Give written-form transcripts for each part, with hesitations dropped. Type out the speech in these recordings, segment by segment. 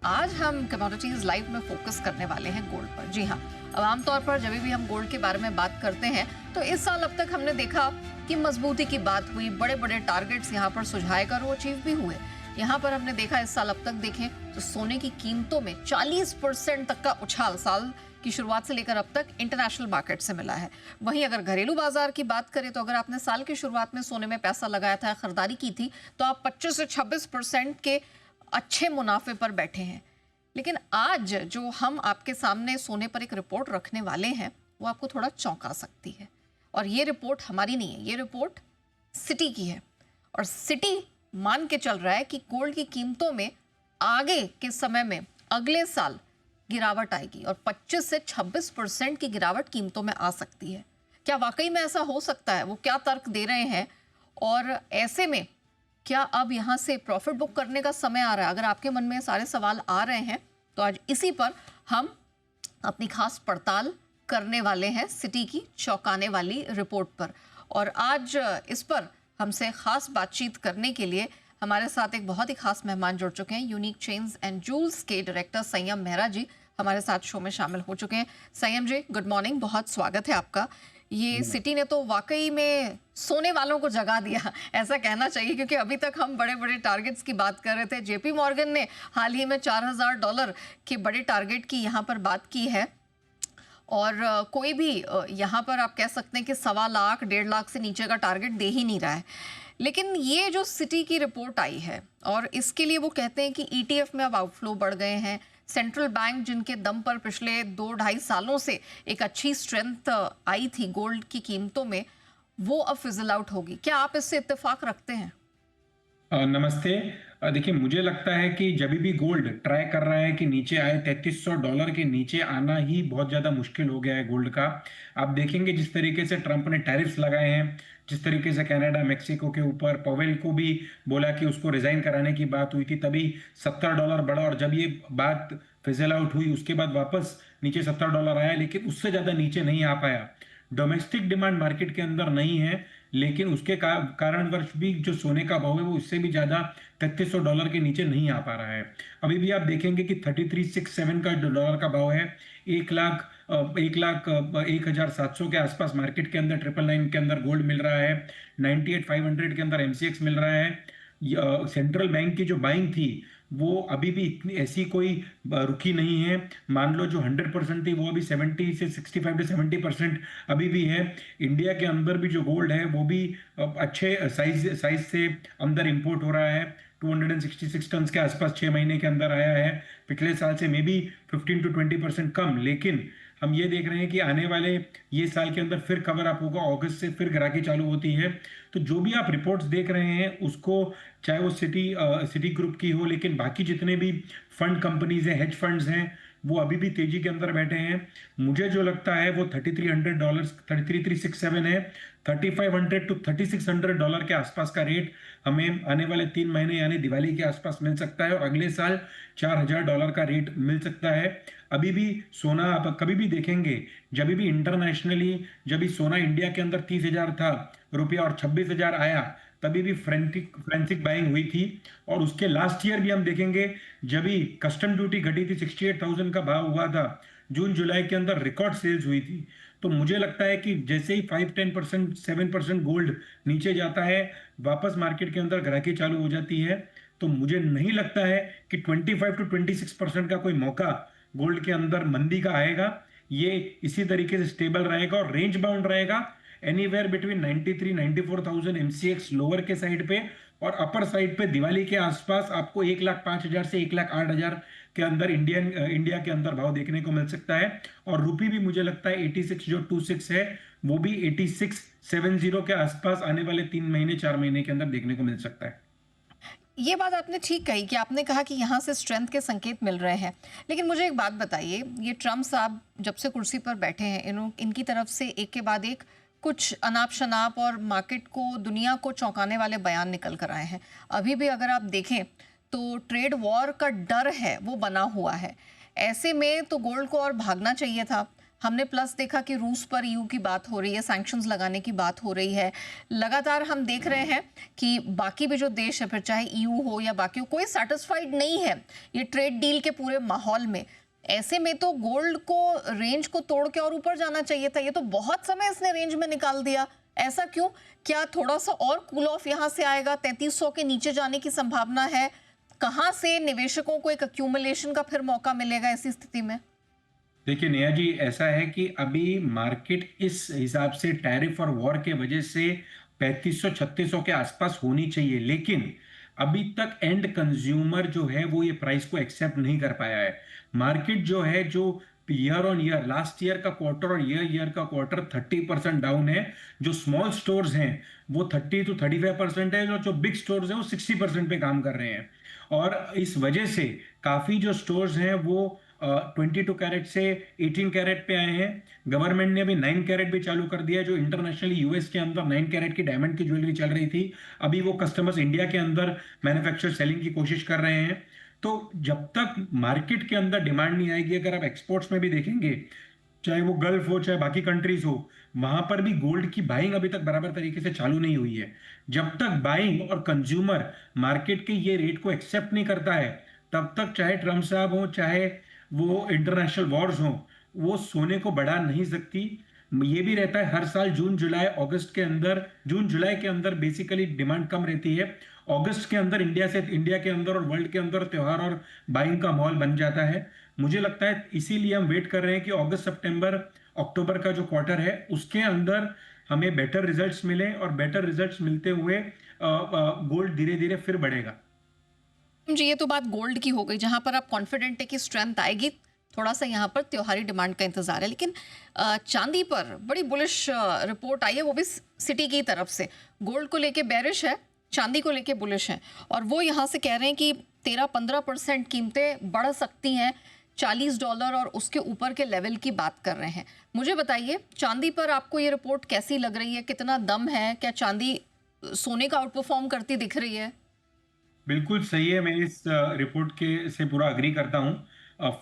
आज हम commodities live में फोकस करने वाले हैं गोल्ड पर। जी हाँ, अब आमतौर पर जब भी हम गोल्ड के बारे में बात करते हैं तो इस साल अब तक हमने देखा कि मजबूती की बात हुई, बड़े बड़े टारगेट्स यहाँ पर सुझाए कर वो अचीव भी हुए। यहाँ पर हमने देखा इस साल अब तक देखें तो सोने की कीमतों में 40% तक का उछाल साल की शुरुआत से लेकर अब तक इंटरनेशनल मार्केट से मिला है। वहीं अगर घरेलू बाजार की बात करें तो अगर आपने साल की शुरुआत में सोने में पैसा लगाया था, खरीदारी की थी, तो आप 25 से 26% के अच्छे मुनाफे पर बैठे हैं। लेकिन आज जो हम आपके सामने सोने पर एक रिपोर्ट रखने वाले हैं वो आपको थोड़ा चौंका सकती है। और ये रिपोर्ट हमारी नहीं है, ये रिपोर्ट सिटी की है। और सिटी मान के चल रहा है कि गोल्ड की कीमतों में आगे के समय में अगले साल गिरावट आएगी और 25 से 26% की गिरावट कीमतों में आ सकती है। क्या वाकई में ऐसा हो सकता है? वो क्या तर्क दे रहे हैं? और ऐसे में क्या अब यहाँ से प्रॉफिट बुक करने का समय आ रहा है? अगर आपके मन में सारे सवाल आ रहे हैं तो आज इसी पर हम अपनी खास पड़ताल करने वाले हैं सिटी की चौंकाने वाली रिपोर्ट पर। और आज इस पर हमसे खास बातचीत करने के लिए हमारे साथ एक बहुत ही खास मेहमान जुड़ चुके हैं। यूनिक चेन्स एंड ज्वेल्स के डायरेक्टर संयम मेहरा जी हमारे साथ शो में शामिल हो चुके हैं। संयम जी, गुड मॉर्निंग, बहुत स्वागत है आपका। ये सिटी ने तो वाकई में सोने वालों को जगा दिया, ऐसा कहना चाहिए, क्योंकि अभी तक हम बड़े बड़े टारगेट्स की बात कर रहे थे। जेपी मॉर्गन ने हाल ही में $4000 के बड़े टारगेट की यहाँ पर बात की है। और कोई भी यहाँ पर आप कह सकते हैं कि 1.25 लाख 1.5 लाख से नीचे का टारगेट दे ही नहीं रहा है। लेकिन ये जो सिटी की रिपोर्ट आई है और इसके लिए वो कहते हैं कि ईटीएफ में अब आउटफ्लो बढ़ गए हैं। सेंट्रल बैंक जिनके दम पर पिछले 2-2.5 सालों से एक अच्छी स्ट्रेंथ आई थी गोल्ड की कीमतों में, वो अब फिजल आउट होगी। क्या आप इससे इत्तेफाक रखते हैं? नमस्ते। देखिए, मुझे लगता है कि जब भी गोल्ड ट्राई कर रहा है कि नीचे आए, $3300 के नीचे आना ही बहुत ज़्यादा मुश्किल हो गया है गोल्ड का। आप देखेंगे जिस तरीके से ट्रंप ने टैरिफ्स लगाए हैं, जिस तरीके से कनाडा मेक्सिको के ऊपर पवेल को भी बोला कि उसको रिजाइन कराने की बात हुई थी, तभी $70 बढ़ा। और जब ये बात फिजल आउट हुई उसके बाद वापस नीचे $70 आया, लेकिन उससे ज़्यादा नीचे नहीं आ पाया। डोमेस्टिक डिमांड मार्केट के अंदर नहीं है, लेकिन उसके कारणवश भी जो सोने का भाव है वो इससे भी ज़्यादा $3300 के नीचे नहीं आ पा रहा है। अभी भी आप देखेंगे कि 3367 का जो डॉलर का भाव है, 1,01,700 के आसपास मार्केट के अंदर 999 के अंदर गोल्ड मिल रहा है, 98,500 के अंदर एमसीएक्स मिल रहा है। सेंट्रल बैंक की जो बाइंग थी वो अभी भी इतनी ऐसी कोई रुकी नहीं है। मान लो जो 100% थी वो अभी 70 से 65 से 70% अभी भी है। इंडिया के अंदर भी जो गोल्ड है वो भी अच्छे साइज से अंदर इंपोर्ट हो रहा है। 266 टन के आसपास 6 महीने के अंदर आया है। पिछले साल से मे बी 15 to 20% कम। लेकिन हम ये देख रहे हैं कि आने वाले ये साल के अंदर फिर कवर अप होगा, अगस्त से फिर ग्राहकी चालू होती है। तो जो भी आप रिपोर्ट्स देख रहे हैं उसको, चाहे वो सिटी ग्रुप की हो, लेकिन बाकी जितने भी फंड कंपनीज हैं, हेज फंड्स हैं, वो अभी भी तेजी के अंदर बैठे हैं। मुझे जो लगता है वो $3300, 33367 है। $3500 to $3600 के आसपास का रेट हमें आने वाले 3 महीने यानी दिवाली के आसपास मिल सकता है, और अगले साल $4000 का रेट मिल सकता है। अभी भी सोना आप कभी भी देखेंगे, जब भी इंटरनेशनली जब भी सोना इंडिया के अंदर 30,000 था रुपया और 26,000 आया, तभी भी फ्रेंसिक बाइंग हुई थी। और उसके लास्ट ईयर भी हम देखेंगे, जब भी कस्टम ड्यूटी घटी थी, 68,000 का भाव हुआ था, जून जुलाई के अंदर रिकॉर्ड सेल्स हुई थी। तो मुझे लगता है कि जैसे ही 5-10% 7% गोल्ड नीचे जाता है, वापस मार्केट के अंदर ग्राहकी चालू हो जाती है। तो मुझे नहीं लगता है कि 25 to 26% का कोई मौका गोल्ड के अंदर मंदी का आएगा। ये इसी तरीके से स्टेबल रहेगा और रेंज बाउंड रहेगा, एनीवेयर बिटवीन 93-94,000 एमसीएक्स लोअर के साइड पे, और अपर साइड पे दिवाली के आसपास आपको 1,05,000 से 1,08,000 के अंदर इंडिया के अंदर भाव देखने को मिल सकता है। और रुपी भी मुझे लगता है 86 जो 26 है वो भी 8670 के आसपास आने वाले 3 महीने 4 महीने के अंदर देखने को मिल सकता है। ये बात आपने ठीक कही कि आपने कहा कि यहाँ से स्ट्रेंथ के संकेत मिल रहे हैं। लेकिन मुझे एक बात बताइए, ये ट्रम्प साहब जब से कुर्सी पर बैठे हैं, इनकी तरफ से एक के बाद एक कुछ अनाप शनाप और मार्केट को, दुनिया को चौंकाने वाले बयान निकल कर आए हैं। अभी भी अगर आप देखें तो ट्रेड वॉर का डर है वो बना हुआ है। ऐसे में तो गोल्ड को और भागना चाहिए था। हमने प्लस देखा कि रूस पर ईयू की बात हो रही है, सैंक्शंस लगाने की बात हो रही है। लगातार हम देख रहे हैं कि बाकी भी जो देश है, फिर चाहे ईयू हो या बाकी हो, कोई सेटिस्फाइड नहीं है ये ट्रेड डील के पूरे माहौल में। ऐसे में तो गोल्ड को रेंज को तोड़ के और ऊपर जाना चाहिए था। ये तो बहुत समय इसने रेंज में निकाल दिया, ऐसा क्यों? क्या थोड़ा सा और कूल ऑफ यहाँ से आएगा? 3300 के नीचे जाने की संभावना है? कहाँ से निवेशकों को एक अक्यूमुलेशन का फिर मौका मिलेगा ऐसी स्थिति में? देखिए नेहा जी, ऐसा है कि अभी मार्केट इस हिसाब से टैरिफ और वॉर के वजह से 3500-3600 के आसपास होनी चाहिए, लेकिन अभी तक एंड कंज्यूमर जो है वो ये प्राइस को एक्सेप्ट नहीं कर पाया है। मार्केट जो है, जो year on year, last year का क्वार्टर और ईयर का क्वार्टर 30% डाउन है। जो स्मॉल स्टोर्स हैं वो 30 to 35% है, और जो बिग स्टोर्स हैं वो 60% पे काम कर रहे हैं। और इस वजह से काफी जो स्टोर्स हैं वो 22 कैरेट से 18 कैरेट पे आए हैं। गवर्नमेंट ने अभी 9 कैरेट भी चालू कर दिया है। जो इंटरनेशनली यूएस के अंदर 9 कैरेट की डायमंड की ज्वेलरी चल रही थी, अभी वो कस्टमर्स इंडिया के अंदर मैन्युफैक्चर सेलिंग की कोशिश कर रहे हैं। तो जब तक मार्केट के अंदर डिमांड नहीं आएगी, अगर आप एक्सपोर्ट्स में भी देखेंगे, चाहे वो गल्फ हो चाहे बाकी कंट्रीज हो, वहां पर भी गोल्ड की बाइंग अभी तक बराबर तरीके से चालू नहीं हुई है। जब तक बाइंग और कंज्यूमर मार्केट के ये रेट को एक्सेप्ट नहीं करता है, तब तक चाहे ट्रम्प साहब हो चाहे वो इंटरनेशनल वॉर्स हो, वो सोने को बढ़ा नहीं सकती। ये भी रहता है हर साल जून जुलाई अगस्त के अंदर, जून जुलाई के अंदर बेसिकली डिमांड कम रहती है। अगस्त के अंदर इंडिया के अंदर और वर्ल्ड के अंदर त्योहार और बाइंग का माहौल बन जाता है। मुझे लगता है इसीलिए हम वेट कर रहे हैं कि अगस्त सितंबर अक्टूबर का जो क्वार्टर है उसके अंदर हमें बेटर रिजल्ट्स मिले, और बेटर रिजल्ट्स मिलते हुए गोल्ड धीरे धीरे फिर बढ़ेगा। जी, ये तो बात गोल्ड की हो गई, जहां पर आप कॉन्फिडेंट है कि स्ट्रेंथ आएगी। थोड़ा सा यहाँ पर त्योहारी डिमांड का इंतजार है, लेकिन चांदी पर बड़ी बुलिश रिपोर्ट आई है, वो भी सिटी की तरफ से। गोल्ड को लेके बेरिश है, चांदी को लेके बुलिश है, और वो यहाँ से कह रहे हैं कि 13-15% कीमतें बढ़ सकती हैं, $40 और उसके ऊपर के लेवल की बात कर रहे हैं। मुझे बताइए, चांदी पर आपको ये रिपोर्ट कैसी लग रही है? कितना दम है? क्या चांदी सोने का आउट परफॉर्म करती दिख रही है? बिल्कुल सही है, मैं इस रिपोर्ट के से पूरा अग्री करता हूँ।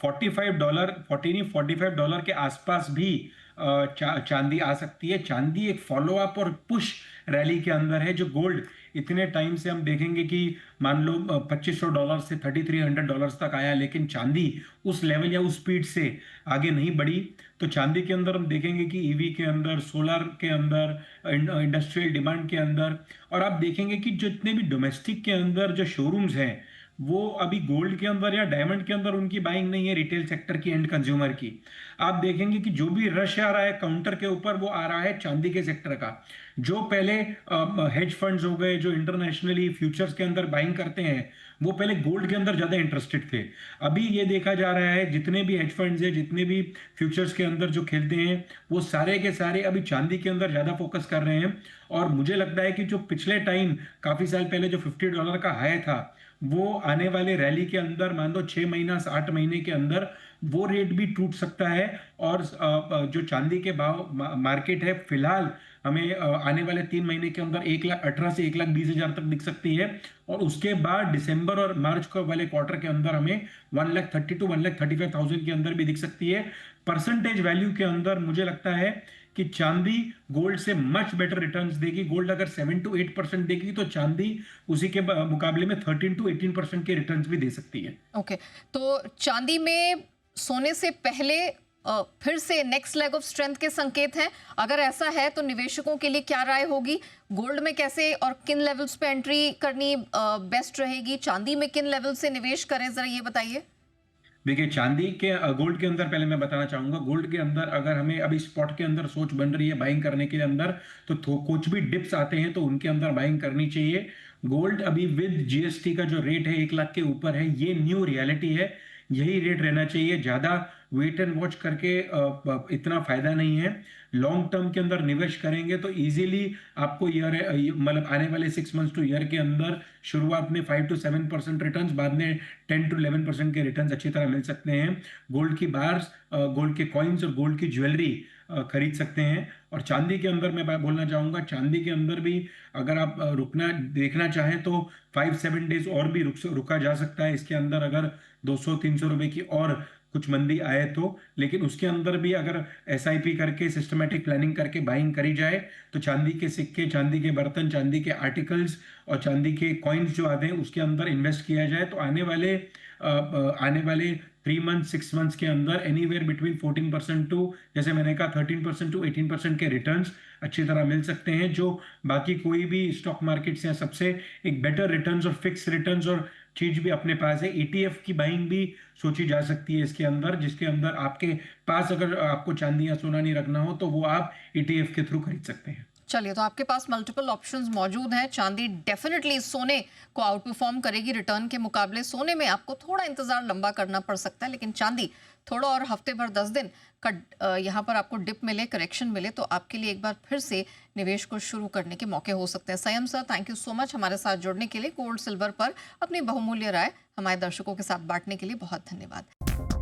$45, 40 नहीं, $45 के आसपास भी चांदी आ सकती है। चांदी एक फॉलो अप और पुश रैली के अंदर है। जो गोल्ड इतने टाइम से हम देखेंगे कि मान लो $2500 से $3300 तक आया, लेकिन चांदी उस लेवल या उस स्पीड से आगे नहीं बढ़ी। तो चांदी के अंदर हम देखेंगे कि ईवी के अंदर, सोलर के अंदर, इंडस्ट्रियल डिमांड के अंदर, और आप देखेंगे कि जितने भी डोमेस्टिक के अंदर जो शोरूम्स हैं, वो अभी गोल्ड के अंदर या डायमंड के अंदर उनकी बाइंग नहीं है, रिटेल सेक्टर की, एंड कंज्यूमर की। आप देखेंगे कि जो भी रश आ रहा है काउंटर के ऊपर, वो आ रहा है चांदी के सेक्टर का। जो पहले हेज फंड्स हो गए, जो इंटरनेशनली फ्यूचर्स के अंदर बाइंग करते हैं, वो पहले गोल्ड के अंदर ज्यादा इंटरेस्टेड थे। अभी ये देखा जा रहा है जितने भी हेज फंड्स है, जितने भी फ्यूचर्स के अंदर जो खेलते हैं, वो सारे के सारे अभी चांदी के अंदर ज्यादा फोकस कर रहे हैं। और मुझे लगता है कि जो पिछले टाइम काफी साल पहले जो $50 का हाई था, वो आने वाले रैली के अंदर, मान लो 6 महीना 8 महीने के अंदर वो रेट भी टूट सकता है। और जो चांदी के भाव मार्केट है फिलहाल, हमें आने वाले 3 महीने के अंदर 1,18,000 से 1,20,000 तक दिख सकती है। और उसके बाद दिसंबर और मार्च को वाले क्वार्टर के अंदर हमें 1,30,000 to 1,35,000 के अंदर भी दिख सकती है। परसेंटेज वैल्यू के अंदर मुझे लगता है कि चांदी गोल्ड से मच बेटर रिटर्न्स देगी। गोल्ड अगर 7 to 8% देगी, तो चांदी उसी के मुकाबले में 13 to 18% के रिटर्न्स भी दे सकती है। ओके, तो चांदी में सोने से पहले फिर से नेक्स्ट लेग ऑफ स्ट्रेंथ के संकेत हैं? अगर ऐसा है तो निवेशकों के लिए क्या राय होगी? गोल्ड में कैसे और किन लेवल्स पे एंट्री करनी बेस्ट रहेगी? चांदी में किन लेवल से निवेश करें, जरा ये बताइए। देखिए, चांदी के गोल्ड के अंदर पहले मैं बताना चाहूंगा, गोल्ड के अंदर अगर हमें अभी स्पॉट के अंदर सोच बन रही है बाइंग करने के अंदर, तो कुछ भी डिप्स आते हैं तो उनके अंदर बाइंग करनी चाहिए। गोल्ड अभी विद जीएसटी का जो रेट है 1 लाख के ऊपर है, ये न्यू रियलिटी है, यही रेट रहना चाहिए। ज्यादा वेट एंड वॉच करके इतना फायदा नहीं है। लॉन्ग टर्म के अंदर निवेश करेंगे तो इजीली आपको मतलब आने वाले 6 मंथ्स टू ईयर के अंदर शुरुआत में 5 to 7% रिटर्न्स, बाद में 10 to 11% के रिटर्न्स अच्छी तरह मिल सकते हैं। गोल्ड की बार्स, गोल्ड के कॉइन्स और गोल्ड की ज्वेलरी खरीद सकते हैं। और चांदी के अंदर मैं बोलना चाहूँगा, चांदी के अंदर भी अगर आप रुकना देखना चाहें तो 5-7 डेज और भी रुका जा सकता है इसके अंदर, अगर 200-300 रुपए की और कुछ मंदी आए तो। लेकिन उसके अंदर भी अगर एसआईपी करके सिस्टमेटिक प्लानिंग करके बाइंग करी जाए तो चांदी के सिक्के, चांदी के बर्तन, चांदी के आर्टिकल्स और चांदी के कॉइन्स जो आते हैं उसके अंदर इन्वेस्ट किया जाए तो आने वाले 3 मंथ 6 मंथ्स के अंदर एनीवेयर बिटवीन 14% टू, जैसे मैंने कहा, 13% टू 18% के रिटर्न्स अच्छी तरह मिल सकते हैं, जो बाकी कोई भी स्टॉक मार्केट से सबसे एक बेटर रिटर्न्स और फिक्स रिटर्न्स और चीज भी अपने पास है। ईटीएफ की बाइंग भी सोची जा सकती है इसके अंदर, जिसके अंदर आपके पास अगर आपको चांदी या सोना नहीं रखना हो तो वो आप ईटीएफ के थ्रू खरीद सकते हैं। चलिए, तो आपके पास मल्टीपल ऑप्शंस मौजूद हैं। चांदी डेफिनेटली सोने को आउट परफॉर्म करेगी रिटर्न के मुकाबले। सोने में आपको थोड़ा इंतजार लंबा करना पड़ सकता है, लेकिन चांदी थोड़ा और हफ्ते भर 10 दिन का यहाँ पर आपको डिप मिले, करेक्शन मिले तो आपके लिए एक बार फिर से निवेश को शुरू करने के मौके हो सकते हैं। संयम sir, thank you so much हमारे साथ जुड़ने के लिए। गोल्ड सिल्वर पर अपनी बहुमूल्य राय हमारे दर्शकों के साथ बांटने के लिए बहुत धन्यवाद।